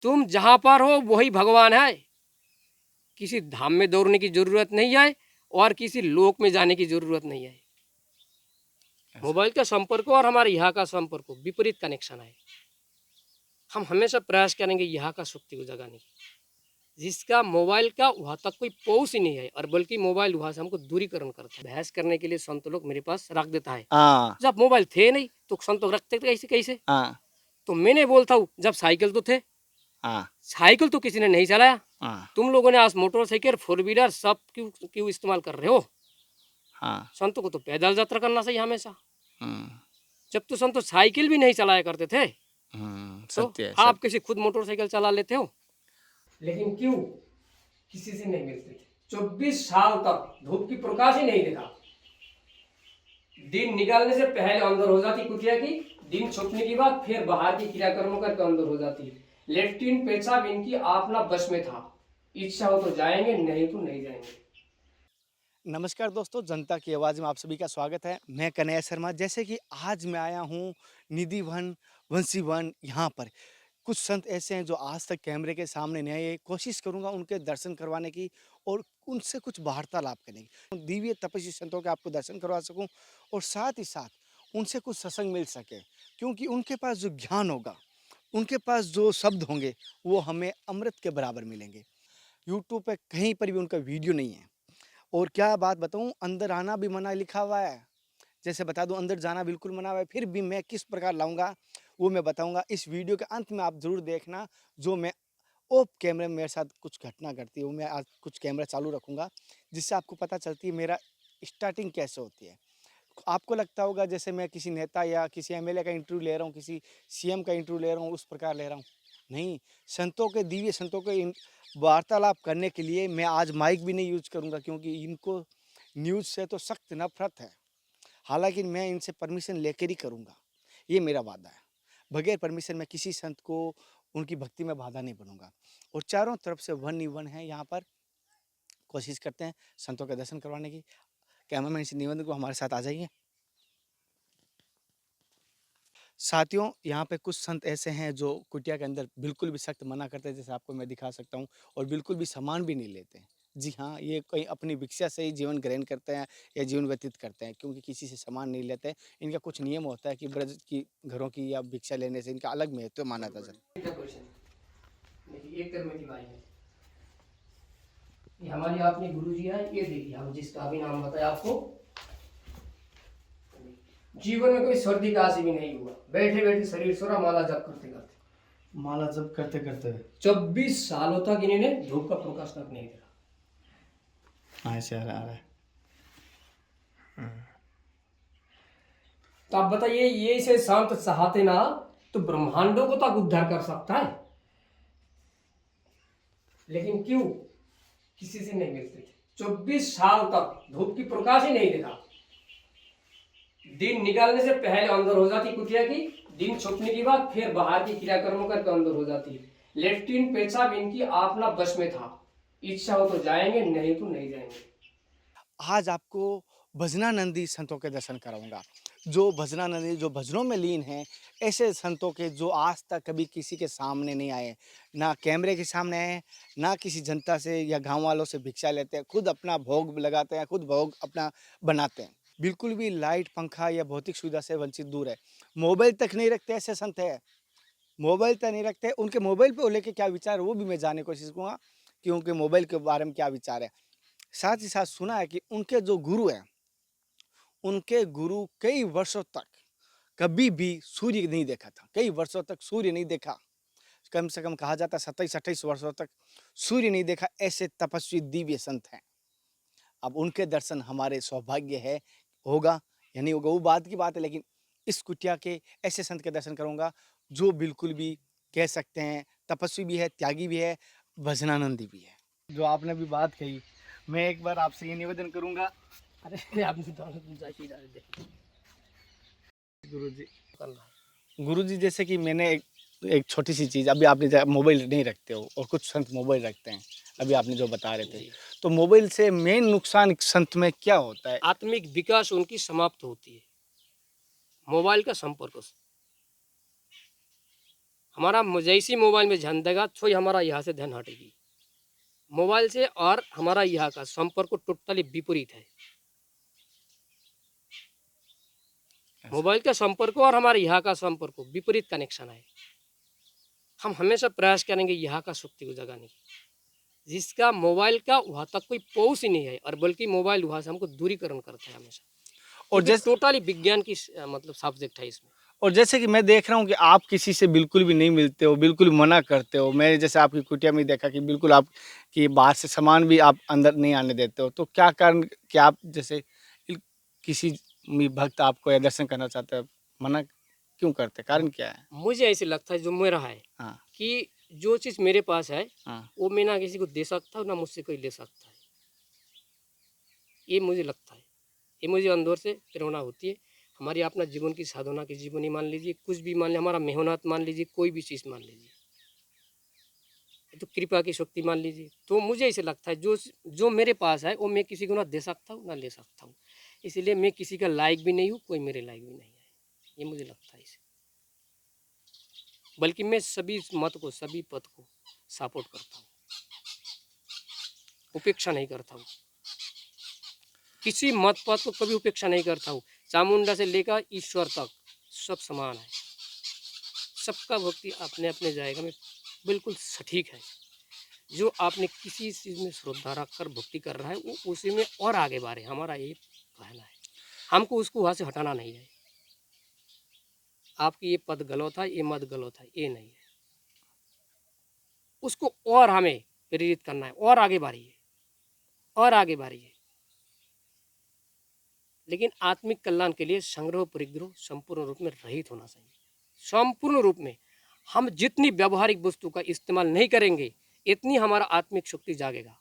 तुम जहाँ पर हो वही भगवान है। किसी धाम में दौड़ने की जरूरत नहीं है और किसी लोक में जाने की जरूरत नहीं है। मोबाइल का संपर्क और हमारे यहाँ का संपर्क विपरीत कनेक्शन है। हम हमेशा प्रयास करेंगे यहाँ का शक्ति को जगाने की, जिसका मोबाइल का वहाँ तक कोई पहुँच ही नहीं है, और बल्कि मोबाइल वहाँ से हमको दूरीकरण करता है। बहस करने के लिए संत लोग मेरे पास रख देता है। हाँ जब मोबाइल थे नहीं तो संत लोग रखते थे कैसे कैसे? हाँ तो मैंने बोलता हूँ जब साइकिल तो थे, हाँ साइकिल तो किसी ने नहीं चलाया। हाँ तुम लोगों ने आज मोटरसाइकिल फोर व्हीलर सब क्यों क्यों इस्तेमाल कर रहे हो? हाँ। संतों को तो पैदल यात्रा करना चाहिए हमेशा। हम्म जब तो संत साइकिल भी नहीं चलाया करते थे, तो सत्य है आप सत्य। किसी खुद मोटरसाइकिल चला लेते हो? लेकिन क्यों? किसी से नहीं मिलते थे। 24 साल तक धूप की प्रकाश ही नहीं देखा। दिन निकालने से पहले अंदर हो जाती कुटिया की, दिन छुपने के बाद फिर बाहर की क्रियाकर्मों करके अंदर हो जाती। लेट्रिन पेशाब इनकी अपना बस में था। इच्छा हो तो जाएंगे, नहीं तो नहीं जाएंगे। नमस्कार दोस्तों, जनता की आवाज़ में आप सभी का स्वागत है। मैं कन्हैया शर्मा। जैसे कि आज मैं आया हूँ निधि वन, वंशी वन। यहाँ पर कुछ संत ऐसे हैं जो आज तक कैमरे के सामने नहीं आए। कोशिश करूँगा उनके दर्शन करवाने की और उनसे कुछ वार्तालाप करने की, दिव्य तपस्वी संतों के आपको दर्शन करवा सकूँ और साथ ही साथ उनसे कुछ सत्संग मिल सके, क्योंकि उनके पास जो ज्ञान होगा, उनके पास जो शब्द होंगे, वो हमें अमृत के बराबर मिलेंगे। यूट्यूब पे कहीं पर भी उनका वीडियो नहीं है। और क्या बात बताऊं, अंदर आना भी मना लिखा हुआ है। जैसे बता दूं, अंदर जाना बिल्कुल मना हुआ है, फिर भी मैं किस प्रकार लाऊंगा वो मैं बताऊंगा। इस वीडियो के अंत में आप जरूर देखना, जो मैं ऑफ कैमरे में मेरे साथ कुछ घटना घटती है वो मैं आज कुछ कैमरा चालू रखूंगा, जिससे आपको पता चलती है मेरा स्टार्टिंग कैसे होती है। आपको लगता होगा जैसे मैं किसी नेता या किसी एमएलए का इंटरव्यू ले रहा हूँ, किसी सीएम का इंटरव्यू ले रहा हूँ, उस प्रकार ले रहा हूँ। नहीं, संतों के, दिव्य संतों के वार्तालाप करने के लिए मैं आज माइक भी नहीं यूज करूँगा, क्योंकि इनको न्यूज़ से तो सख्त नफरत है। हालांकि मैं इनसे परमिशन लेकर ही करूँगा, ये मेरा वादा है। बगैर परमिशन मैं किसी संत को उनकी भक्ति में बाधा नहीं बनूंगा। और चारों तरफ से वन ही वन है यहाँ पर। कोशिश करते हैं संतों के दर्शन करवाने की। कैमरामैन से निवेदन को हमारे साथ आ जाइए। साथियों, यहाँ पे कुछ संत ऐसे हैं जो कुटिया के अंदर बिल्कुल भी सख्त मना करते हैं, जैसे आपको मैं दिखा सकता हूँ, और बिल्कुल भी सामान भी नहीं लेते हैं। जी हाँ, ये कहीं अपनी भिक्षा से ही जीवन ग्रहण करते हैं या जीवन व्यतीत करते हैं, क्योंकि किसी से सामान नहीं लेते हैं। इनका कुछ नियम होता है कि ब्रज की घरों की या भिक्षा लेने से इनका अलग महत्व माना था। एक कर्म की बाई है। ये हमारी आपने गुरु जी है, ये देखिए हम जिसका अभी नाम बताया आपको। जीवन में कोई सर्दी काशी भी नहीं हुआ, बैठे बैठे शरीर सोरा माला जप करते करते, माला जब करते करते 24 सालों तक इन्होंने धूप का प्रकाश तक नहीं देखा। ऐसे आ रहा है। तो आप बताइए, ये से शांत चाहते ना तो ब्रह्मांडों को तक उद्धार कर सकता है। लेकिन क्यों? किसी से नहीं मिलते थे। 24 साल तक धूप की प्रकाश ही नहीं देखा। दिन निकालने से पहले अंदर हो जाती कुटिया की, दिन छुपने के बाद फिर बाहर की क्रियाकर्मों करके अंदर हो जाती। लेट्रिन पेशाब इनकी अपना बस में था। इच्छा हो तो जाएंगे, नहीं तो नहीं जाएंगे। आज आपको भजनानंदी संतों के दर्शन कराऊंगा, जो भजनानंदी, जो भजनों में लीन हैं। ऐसे संतों के जो आज तक कभी किसी के सामने नहीं आए, ना कैमरे के सामने आए, ना किसी जनता से या गांव वालों से भिक्षा लेते हैं, खुद अपना भोग लगाते हैं, खुद भोग अपना बनाते हैं। बिल्कुल भी लाइट, पंखा या भौतिक सुविधा से वंचित दूर है। मोबाइल तक नहीं रखते ऐसे संत है। मोबाइल तक नहीं रखते। उनके मोबाइल पे लेके क्या विचार है वो भी मैं जानने की कोशिश करूँगा, कि उनके मोबाइल के बारे में क्या विचार है। साथ ही साथ सुना है कि उनके जो गुरु हैं, उनके गुरु कई वर्षों तक कभी भी सूर्य नहीं देखा था। कई वर्षों तक सूर्य नहीं देखा। कम से कम कहा जाता है 27-28 वर्षों तक सूर्य नहीं देखा। ऐसे तपस्वी दिव्य संत हैं। अब उनके दर्शन हमारे सौभाग्य है, होगा या नहीं होगा वो बात की बात है, लेकिन इस कुटिया के ऐसे संत के दर्शन करूंगा जो बिल्कुल भी कह सकते हैं तपस्वी भी है, त्यागी भी है, भजनानंदी भी है। जो आपने भी बात कही, मैं एक बार आपसे ये निवेदन करूंगा। अरे आपने गुरुजी, गुरुजी, जैसे कि मैंने एक छोटी सी चीज़, अभी आपने मोबाइल नहीं रखते हो और कुछ संत मोबाइल रखते हैं, अभी आपने जो बता रहे थे, तो मोबाइल से मेन नुकसान संत में क्या होता है? आत्मिक विकास उनकी समाप्त होती है मोबाइल का संपर्क से। हमारा जैसी मोबाइल में ध्यान देगा तो ही हमारा यहाँ से ध्यान हटेगी मोबाइल से, और हमारा यहाँ का संपर्क टोटली विपरीत है। मोबाइल का संपर्क और हमारे यहाँ का संपर्क विपरीत कनेक्शन है। हम हमेशा प्रयास करेंगे यहाँ का शक्ति को जगाने की, जिसका मोबाइल का वहाँ तक कोई पहुँच ही नहीं है, और बल्कि मोबाइल वहाँ से हमको दूरीकरण करता है हमेशा। और जैसे टोटली विज्ञान की मतलब सब्जेक्ट है इसमें। और जैसे कि मैं देख रहा हूँ कि आप किसी से बिल्कुल भी नहीं मिलते हो, बिल्कुल मना करते हो। मैंने जैसे आपकी कुटिया में देखा कि बिल्कुल आप कि बाहर से सामान भी आप अंदर नहीं आने देते हो। तो क्या कारण कि आप जैसे किसी भी भक्त आपको या दर्शन करना चाहते हैं, मना क्यों करते, कारण क्या है? मुझे ऐसे लगता है जो मेरा है हाँ कि जो चीज़ मेरे पास है हाँ वो मैं ना किसी को दे सकता हूँ ना मुझसे कोई ले सकता है। ये मुझे लगता है, ये मुझे अंदर से प्रेरणा होती है। हमारी अपना जीवन की साधना की जीवनी मान लीजिए, कुछ भी मान लीजिए, हमारा मेहनत मान लीजिए, कोई भी चीज़ मान लीजिए, तो कृपा की शक्ति मान लीजिए। तो मुझे ऐसे लगता है जो जो मेरे पास है वो मैं किसी को ना दे सकता हूँ ना ले सकता हूँ। इसलिए मैं किसी का लायक भी नहीं हूँ, कोई मेरे लायक भी नहीं है। ये मुझे लगता है इसे, बल्कि मैं सभी मत को, सभी पद को सपोर्ट करता हूँ, उपेक्षा नहीं करता हूँ। किसी मत पद को कभी उपेक्षा नहीं करता हूँ। चामुंडा से लेकर ईश्वर तक सब समान है। सबका भक्ति अपने अपने जाएगा में बिल्कुल सटीक है। जो आपने किसी चीज़ में श्रद्धा रख कर भक्ति कर रहा है वो उसी में और आगे बढ़े, हमारा ये कहना है। हमको उसको वहाँ से हटाना नहीं है। आपकी ये पद गलत है, ये मत गलत है, ये नहीं है। उसको और हमें प्रेरित करना है, और आगे बढ़िए, और आगे बढ़िए। लेकिन आत्मिक कल्याण के लिए संग्रह परिग्रह संपूर्ण रूप में रहित होना चाहिए। संपूर्ण रूप में हम जितनी व्यवहारिक वस्तु का इस्तेमाल नहीं करेंगे इतनी हमारा आत्मिक शक्ति जागेगा।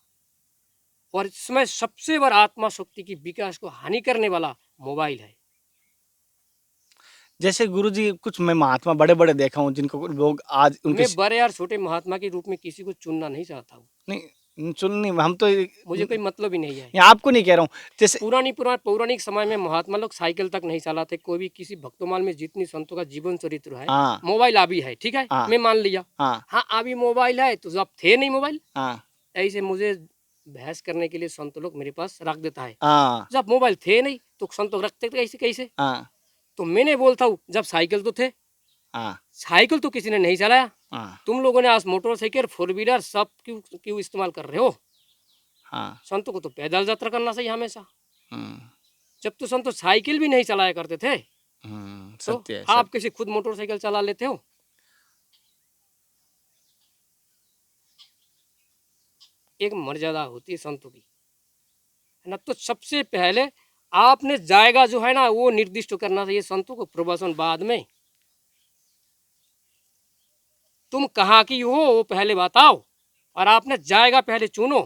और इसमें सबसे बड़ा आत्मा शक्ति की विकास को हानि करने वाला मोबाइल है। जैसे गुरुजी कुछ मैं महात्मा बड़े बड़े देखा हूँ जिनको लोग आज उनके मैं बड़े और छोटे महात्मा के रूप में किसी को चुनना नहीं चाहता हूँ। नहीं सुन नहीं, हम तो मुझे कोई मतलब ही नहीं है। ये आपको नहीं कह रहा हूँ। जैसे पौराणिक समय में महात्मा लोग साइकिल तक नहीं चलाते। कोई भी किसी भक्तोमाल में जितनी संतों का जीवन चरित्र है, हाँ मोबाइल अभी है, ठीक है, हाँ मैं मान लिया, हाँ हाँ अभी मोबाइल है, तो जब थे नहीं मोबाइल, हाँ ऐसे मुझे बहस करने के लिए संत लोग मेरे पास रख देता है। हाँ जब मोबाइल थे नहीं तो संत लोग रखते थे कैसे कैसे? हाँ तो मैंने बोलता हूँ जब साइकिल तो थे, हाँ साइकिल तो किसी ने नहीं चलाया। हाँ तुम लोगों ने आज मोटरसाइकिल, फोर व्हीलर सब क्यों क्यों इस्तेमाल कर रहे हो? हाँ संतों को तो पैदल यात्रा करना चाहिए हमेशा। हम्म, जब तो संत साइकिल भी नहीं चलाया करते थे, तो सत्य है आप किसी खुद मोटरसाइकिल चला लेते हो? एक मर्यादा होती है संतों की, है ना। तो सबसे पहले आपने जायगा जो है ना वो निर्दिष्ट करना चाहिए संतों को। प्रवचन बाद में तुम कहाँ की हो वो पहले बताओ, और आपने जायगा पहले चुनो,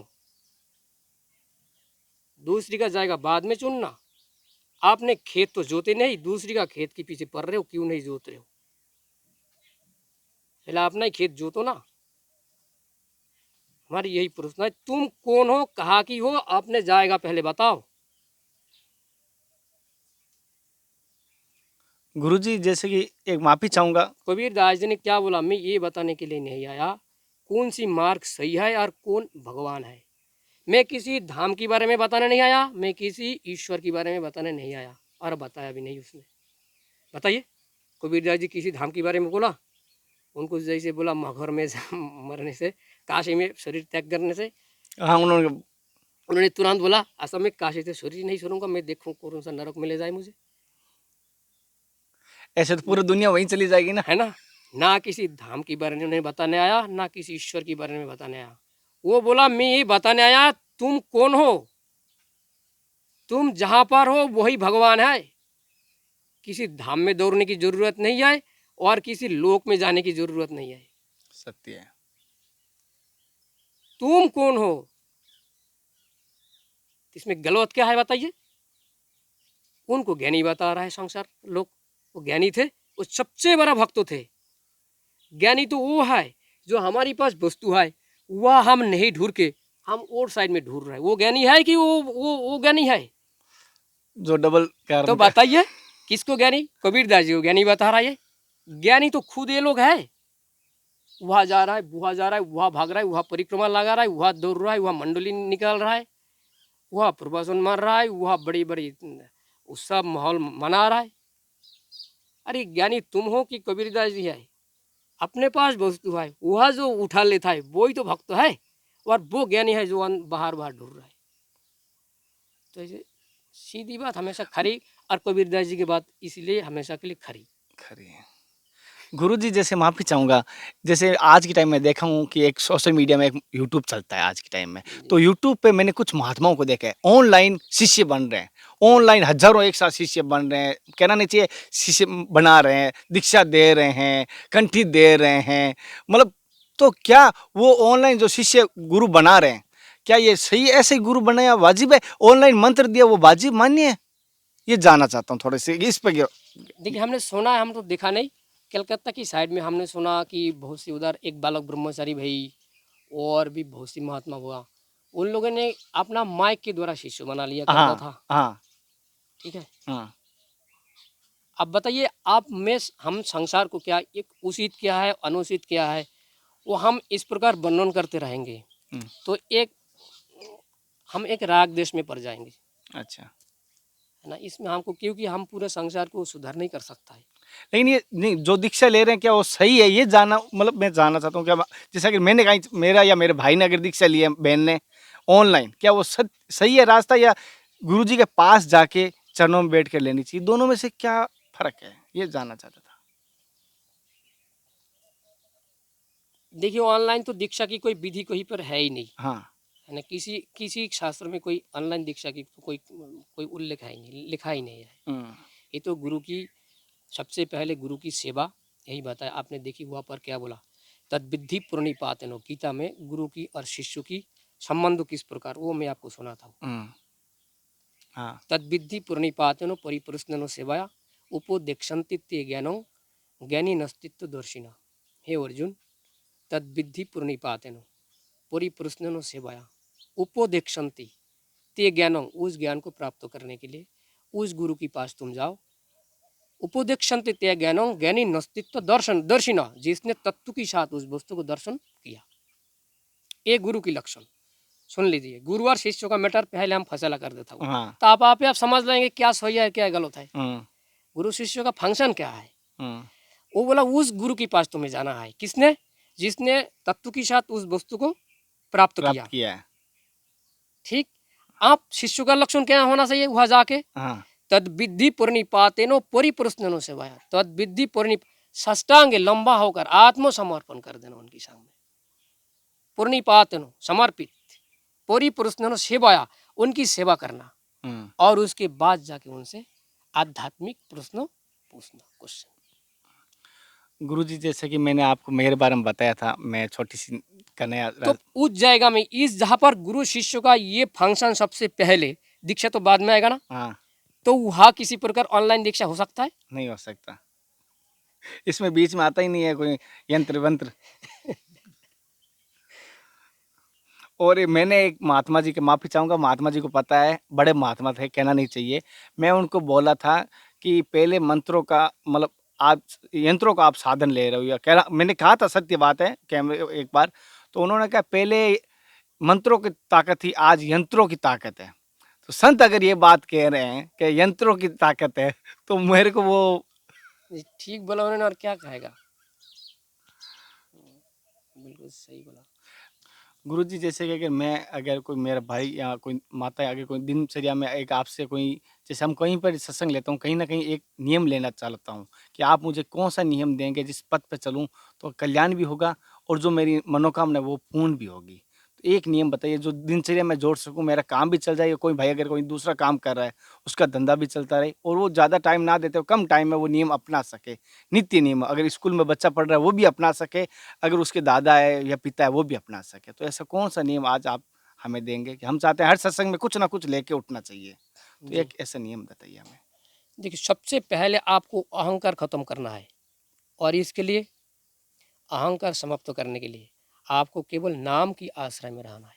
दूसरी का जायगा बाद में चुनना। आपने खेत तो जोते नहीं, दूसरी का खेत के पीछे पड़ रहे हो, क्यों नहीं जोत रहे हो? पहले अपना ही खेत जोतो ना। हमारी यही प्रश्न है, तुम कौन हो, कहाँ की हो, आपने जायगा पहले बताओ। गुरुजी जैसे कि एक माफी चाहूंगा। कबीर दास जी ने क्या बोला, मैं ये बताने के लिए नहीं आया कौन सी मार्ग सही है और कौन भगवान है। मैं किसी धाम के बारे में बताने नहीं आया, मैं किसी ईश्वर के बारे में बताने नहीं आया, और बताया भी नहीं उसने। बताइए, कबीर दास जी किसी धाम के बारे में बोला? उनको जैसे बोला मगर में मरने से, काशी में शरीर त्याग करने से, हाँ उन्होंने तुरंत बोला असम में काशी से शरीर नहीं छोड़ूंगा, मैं देखूँ कौन सा नरक में ले जाए मुझे। ऐसे तो पूरी दुनिया वहीं चली जाएगी ना, है ना। ना किसी धाम के बारे में बताने आया, ना किसी ईश्वर के बारे में बताने आया। वो बोला मैं ये बताने आया तुम कौन हो, तुम जहां पर हो वही भगवान है। किसी धाम में दौड़ने की जरूरत नहीं है, और किसी लोक में जाने की जरूरत नहीं है। सत्य है। तुम कौन हो, इसमें गलत क्या है बताइए? उनको ज्ञानी बता रहा है संसार लोग, वो ज्ञानी थे, वो सबसे बड़ा भक्त थे। ज्ञानी तो वो है जो हमारी पास वस्तु है वह हम नहीं ढूंढ के हम और साइड में ढूंढ रहे हैं। वो ज्ञानी है कि वो ज्ञानी है? जो डबल कारण तो बताइए किसको ज्ञानी? कबीर दास जी को ज्ञानी बता रहा है। ज्ञानी तो खुद ये लोग है। वहाँ जा रहा है, वहाँ जा रहा है, वहाँ भाग रहा है, वहाँ परिक्रमा लगा रहा है, वहाँ दौड़ रहा है, वहाँ मंडली निकाल रहा है, वहाँ प्रवचन मार रहा है, वहाँ बड़ी बड़ी उत्सव माहौल मना रहा है। अरे ज्ञानी तुम हो कि कबीरदास जी है? अपने पास वस्तु है, वह जो उठा लेता है वही तो भक्त है, और वो ज्ञानी है जो बाहर बाहर ढूंढ रहा है। तो ऐसे सीधी बात हमेशा खरी, और कबीरदास जी की बात इसलिए हमेशा के लिए खरी। खरी है। गुरुजी जैसे माफ़ी चाहूँगा, जैसे आज के टाइम में देखा हूँ कि एक सोशल मीडिया में एक यूट्यूब चलता है आज के टाइम में, तो यूट्यूब पे मैंने कुछ महात्माओं को देखा है, ऑनलाइन शिष्य बन रहे हैं, ऑनलाइन हज़ारों एक साथ शिष्य बन रहे हैं, कहना नहीं चाहिए, शिष्य बना रहे हैं, दीक्षा दे रहे हैं, कंठी दे रहे हैं, मतलब तो क्या वो ऑनलाइन जो शिष्य गुरु बना रहे हैं, क्या ये सही ऐसे ही गुरु बने या वाजिब है? ऑनलाइन मंत्र दिया वो वाजिब मान्य है? ये जानना चाहता हूँ थोड़े से इस पे। देखिए हमने सुना है, हम तो देखा नहीं। कलकत्ता की साइड में हमने सुना कि बहुत सी उधर एक बालक ब्रह्मचारी भाई और भी बहुत सी महात्मा हुआ, उन लोगों ने अपना माइक के द्वारा शिष्य बना लिया करता हाँ, था। हाँ, ठीक है, हाँ, अब बताइए आप में हम संसार को क्या एक उचित क्या है अनुचित क्या है, वो हम इस प्रकार वर्णन करते रहेंगे हुँ, तो एक हम एक राग देश में पड़ जाएंगे, अच्छा। है ना। इसमें हमको, क्योंकि हम पूरे संसार को सुधार नहीं कर सकता है। लेकिन ये नहीं जो दीक्षा ले रहे हैं क्या वो सही है? ये जानना मतलब मैं जानना चाहता हूँ, क्या जैसा कि मैंने कहीं मेरा या मेरे भाई ने अगर दीक्षा ली है बहन ने ऑनलाइन, क्या वो सही है रास्ता, या गुरुजी के पास जाके चरणों में बैठ कर लेनी चाहिए? दोनों में से क्या फ़र्क है? ये जानना चाहता था। देखिए ऑनलाइन तो दीक्षा की कोई विधि कहीं पर है ही नहीं, हाँ, है ना। किसी किसी शास्त्र में कोई ऑनलाइन दीक्षा की तो कोई कोई उल्लेख है ही नहीं, लिखा ही नहीं है। हुँ, ये तो गुरु की, सबसे पहले गुरु की सेवा, यही बताया आपने। देखी वहाँ पर क्या बोला, तद्विधि प्रणिपातनो, गीता में गुरु की और शिष्य की संबंध किस प्रकार, वो मैं आपको सुनाता हूँ। हुँ, हाँ, तद्विधि प्रणिपातनो परिप्रश्नो सेवाया उपोदेक्षन्ति ते ज्ञानो ज्ञानी नस्तित्व दर्शिना। हे अर्जुन, तद्विधि प्रणिपातनो परिप्रश्नो सेवाया उपोदेक्षन्ति ते ज्ञानो, उस ज्ञान को प्राप्त करने के लिए उस गुरु के पास तुम जाओ। उपोदेक्षन्ते ते ज्ञानो ज्ञानी नस्तित्व दर्शन दर्शिना, जिसने तत्व के साथ उस वस्तु को दर्शन किया। एक गुरु की लक्षण सुन लीजिए। गुरु और शिष्य का मैटर पहले हम फैसला कर देता हूँ, हाँ, तो आप समझ लेंगे क्या सही है क्या गलत है। हुँ, गुरु शिष्य का फंक्शन क्या है। हुँ, वो बोला उस गुरु के पास तुम्हें जाना है, किसने, जिसने तत्व के साथ उस वस्तु को प्राप्त प्राप्त किया। किया है। ठीक, आप शिष्य का लक्षण क्या होना चाहिए वहां जाके, हाँ, तद विधि परिनिपातेनो परिप्रश्नो सेवाया, तद विधि परिनिप, साष्टांग लंबा होकर आत्मसमर्पण कर देना उनके सामने, परिनिपातेनो समर्पित, परिप्रश्नो सेवाया उनकी सेवा करना, हुँ। और उसके बाद जाके उनसे आध्यात्मिक प्रश्न पूछना, क्वेश्चन। गुरुजी जैसे कि मैंने आपको मेरे बारे में बताया था, मैं छोटी-सी कन्या तो उस जाएगा में, इस जहाँ पर गुरु शिष्य का ये फंक्शन सबसे पहले, दीक्षा तो बाद में आएगा ना, हाँ, तो वहाँ किसी प्रकार ऑनलाइन दीक्षा हो सकता है? नहीं हो सकता। इसमें बीच में आता ही नहीं है कोई यंत्र-वंत्र। और ये मैंने एक महात्मा जी के, माफ़ी चाहूँगा, महात्मा जी को पता है, बड़े महात्मा थे, कहना नहीं चाहिए। मैं उनको बोला था कि पहले मंत्रों का मतलब आप यंत्रों का आप साधन ले रहे हो, या कह रहा मैंने कहा था, सत्य बात है कैमरे एक बार, तो उन्होंने कहा पहले मंत्रों की ताकत थी, आज यंत्रों की ताकत है। तो संत अगर ये बात कह रहे हैं कि यंत्रों की ताकत है, तो मेरे को वो ये ठीक बोला उन्होंने, और क्या कहेगा। बिल्कुल सही बोला। गुरुजी जैसे कि अगर मैं, अगर कोई मेरा भाई या कोई माता, अगर कोई दिनचर्या में एक आपसे कोई, जैसे हम कहीं पर सत्संग लेता हूँ, कहीं न कहीं एक नियम लेना चाहता हूँ कि आप मुझे कौन-सा नियम देंगे जिस पथ पे चलूँ तो कल्याण भी होगा और जो मेरी मनोकामना है वो पूर्ण भी होगी। तो एक नियम बताइए जो दिनचर्या में जोड़ सकूँ, मेरा काम भी चल जाए, या कोई भाई अगर कोई दूसरा काम कर रहा है, उसका धंधा भी चलता रहे और वो ज़्यादा टाइम ना देते हुए कम टाइम में वो नियम अपना सके। नित्य नियम, अगर स्कूल में बच्चा पढ़ रहा है वो भी अपना सके, अगर उसके दादा है या पिता है वो भी अपना सके। तो ऐसा कौन-सा नियम आज आप हमें देंगे कि हम चाहते हैं हर सत्संग में कुछ ना कुछ लेके उठना चाहिए? तो जी एक ऐसा नियम बताइए हमें। देखिए, सबसे पहले आपको अहंकार खत्म करना है, और इसके लिए, अहंकार समाप्त करने के लिए आपको केवल नाम की आश्रय में रहना है।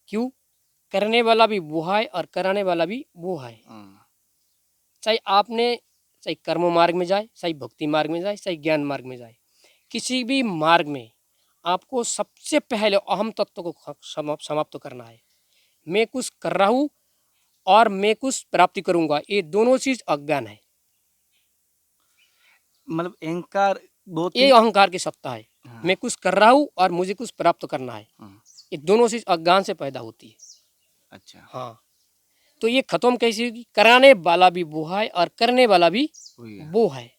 क्यों? करने वाला भी वो है और कराने वाला भी वो है। हुँ, चाहे आपने चाहे कर्म मार्ग में जाए, चाहे भक्ति मार्ग में जाए, चाहे ज्ञान मार्ग में जाए, किसी भी मार्ग में आपको सबसे पहले अहम तत्व को समाप्त करना है। मैं कुछ कर रहा हूँ और मैं कुछ प्राप्ति करूँगा, ये दोनों चीज़ अज्ञान है। मतलब अहंकार दो ये तीन। अहंकार की सत्ता है। हाँ। मैं कुछ कर रहा हूँ और मुझे कुछ प्राप्त करना है, हाँ, ये दोनों चीज़ अज्ञान से पैदा होती है। अच्छा। हाँ, तो ये खत्म कैसे होगी? कराने वाला भी वो है और करने वाला भी वही है। वो है।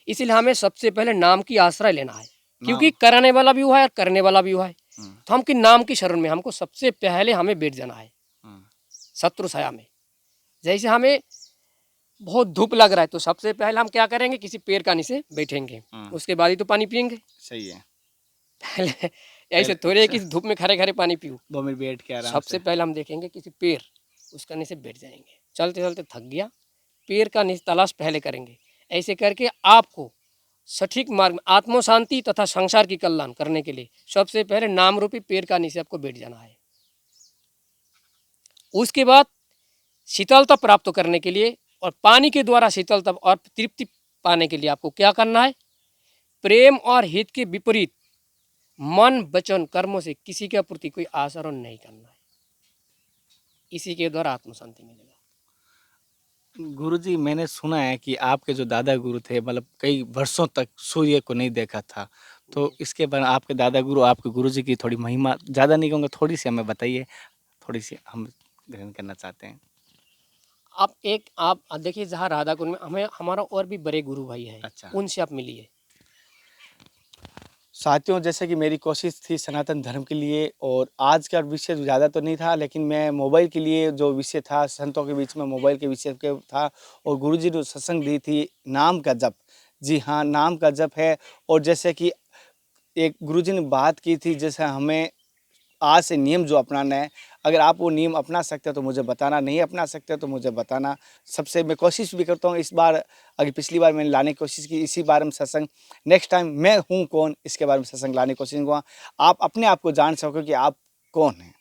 इसलिए हमें सबसे पहले नाम की आश्रय लेना है, क्योंकि नाम। कराने वाला भी वो है और करने वाला भी वो है। हम्म, तो हम कि नाम की शरण में हमको सबसे पहले हमें बैठ जाना है, हम्म, शत्रु छाया में। जैसे हमें बहुत धूप लग रहा है तो सबसे पहले हम क्या करेंगे? किसी पेड़ का नीचे बैठेंगे, उसके बाद ही तो पानी पियेंगे। सही है। पहले ऐसे थोड़े है कि धूप में खड़े खड़े पानी पियो। 2 मिनट बैठ के आराम सबसे से। पहले हम देखेंगे किसी पेड़, उसका नीचे बैठ जाएंगे। चलते चलते थक गया, पेड़ का नीचे तलाश पहले करेंगे। ऐसे करके आपको सटीक मार्ग में आत्म शांति तथा संसार की कल्याण करने के लिए सबसे पहले नाम रूपी पेड़ का नीचे आपको बैठ जाना है। उसके बाद शीतलता प्राप्त करने के लिए और पानी के द्वारा शीतलता और तृप्ति पाने के लिए आपको क्या करना है? प्रेम और हित के विपरीत मन वचन कर्मों से किसी के प्रति कोई आचरण नहीं करना है। इसी के द्वारा आत्म शांति मिलेगा। गुरुजी, मैंने सुना है कि आपके जो दादा गुरु थे, मतलब कई वर्षों तक सूर्य को नहीं देखा था। तो इसके बारे में आपके दादा गुरु, आपके गुरुजी की थोड़ी महिमा, ज़्यादा नहीं कहूँगा, थोड़ी सी हमें बताइए। थोड़ी सी हम ग्रहण करना चाहते हैं। आप देखिए, जहाँ राधा कुंड में हमें हमारा और भी बड़े गुरु भाई हैं, अच्छा। उनसे आप मिलिए। साथियों, जैसे कि मेरी कोशिश थी सनातन धर्म के लिए, और आज का विषय ज़्यादा तो नहीं था, लेकिन मैं मोबाइल के लिए जो विषय था, संतों के बीच में मोबाइल के विषय के था, और गुरुजी ने सत्संग दी थी नाम का जप। जी हाँ, नाम का जप है। और जैसे कि एक गुरुजी ने बात की थी, जैसे हमें आज से नियम जो अपनाना है, अगर आप वो नियम अपना सकते हो तो मुझे बताना, नहीं अपना सकते हो तो मुझे बताना। सबसे मैं कोशिश भी करता हूँ इस बार, अगर पिछली बार मैंने लाने की कोशिश की इसी बारे में सत्संग, नेक्स्ट टाइम मैं हूँ कौन इसके बारे में सत्संग लाने की कोशिश करूँगा, आप अपने आप को जान सको कि आप कौन हैं।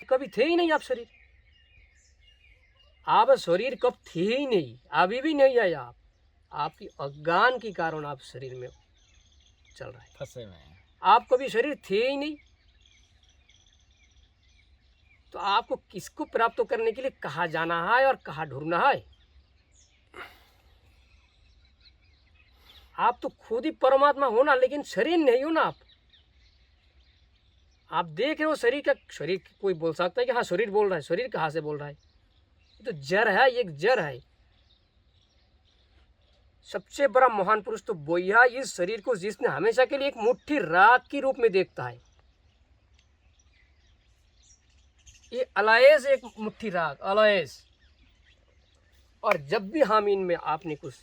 कभी थे ही नहीं आप शरीर, आप शरीर कब थे ही नहीं, अभी भी नहीं आए आप। आपकी अज्ञान के कारण आप शरीर में चल रहे हैं, फंसे हुए हैं। आप कभी शरीर थे ही नहीं। तो आपको किसको प्राप्त करने के लिए कहाँ जाना है और कहाँ ढूंढना है? आप तो खुद ही परमात्मा हो ना, लेकिन शरीर नहीं हो ना। आप देख रहे हो शरीर का, शरीर कोई बोल सकता है कि हाँ शरीर बोल रहा है, शरीर कहाँ से बोल रहा है? ये तो जड़ है, एक जड़ है। सबसे बड़ा महान पुरुष तो वही है, इस शरीर को जिसने हमेशा के लिए एक मुट्ठी राख के रूप में देखता है। ये अलायस एक मुट्ठी राख, अलायस। और जब भी हम इनमें आपने कुछ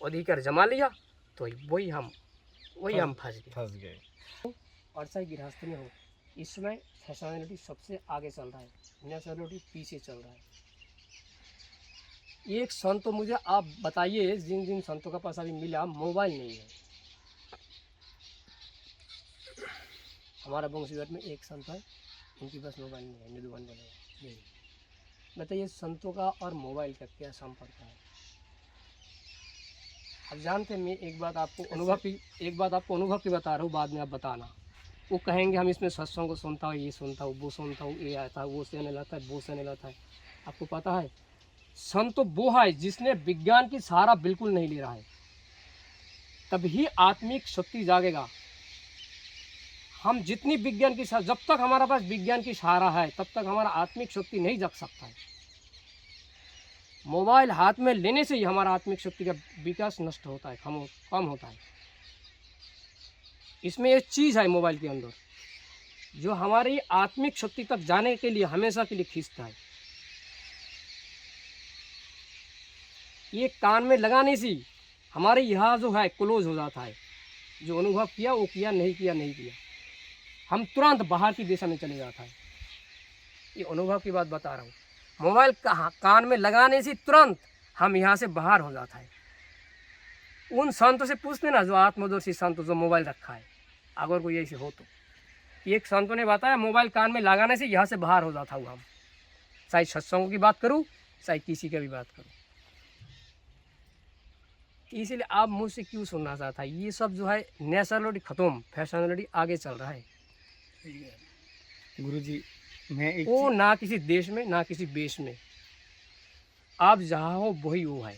अधिकार जमा लिया तो वही हम फंस गए। और चाहे गृहस्थ में हो, इसमें फैशनलिटी सबसे आगे चल रहा है, नेचुरलिटी पीछे चल रहा है। एक संत तो मुझे आप बताइए, जिन जिन संतों का पास अभी मिला मोबाइल नहीं है। हमारा बंशीगढ़ में एक संत है, उनके पास मोबाइल नहीं है, निधुवन बोले। बताइए संतों का और मोबाइल का क्या संपर्क है? अब जानते हैं, मैं एक बात आपको अनुभव की बता रहा हूँ, बाद में आप बताना। वो कहेंगे हम इसमें सत्संग को सुनता हूँ, ये सुनता हूँ, वो सुनता हूँ, ये आता है, वो सहने लाता है, वो सहने लाता है। आपको पता है, संत तो वो है जिसने विज्ञान की सहारा बिल्कुल नहीं ले रहा है, तभी आत्मिक शक्ति जागेगा। हम जितनी विज्ञान की, जब तक हमारा पास विज्ञान की सहारा है तब तक हमारा आत्मिक शक्ति नहीं जग सकता है। मोबाइल हाथ में लेने से ही हमारा आत्मिक शक्ति का विकास नष्ट होता है, कम होता है। इसमें एक चीज़ है मोबाइल के अंदर जो हमारी आत्मिक शक्ति तक जाने के लिए हमेशा के लिए खींचता है। ये कान में लगाने से हमारे यहाँ जो है क्लोज हो जाता है, जो अनुभव किया वो किया, नहीं किया नहीं किया, हम तुरंत बाहर की दिशा में चले जाता है। ये अनुभव की बात बता रहा हूँ। मोबाइल कान में लगाने से तुरंत हम यहाँ से बाहर हो जाता है। उन संतों से पूछते ना जो आत्मदर्शी संत जो मोबाइल रखा है, अगर कोई ऐसे हो तो, एक संतों ने बताया मोबाइल कान में लगाने से यहाँ से बाहर हो जाता हूँ हम, चाहे सत्संगों की बात करूँ चाहे किसी का भी बात करूँ। इसलिए आप मुझसे क्यों सुनना चाहता है? ये सब जो है नेचुरलिटी खत्म, फैशनलिटी आगे चल रहा है। गुरुजी मैं एक वो ना किसी देश में ना किसी बेश में, आप जहाँ हो वही वो है।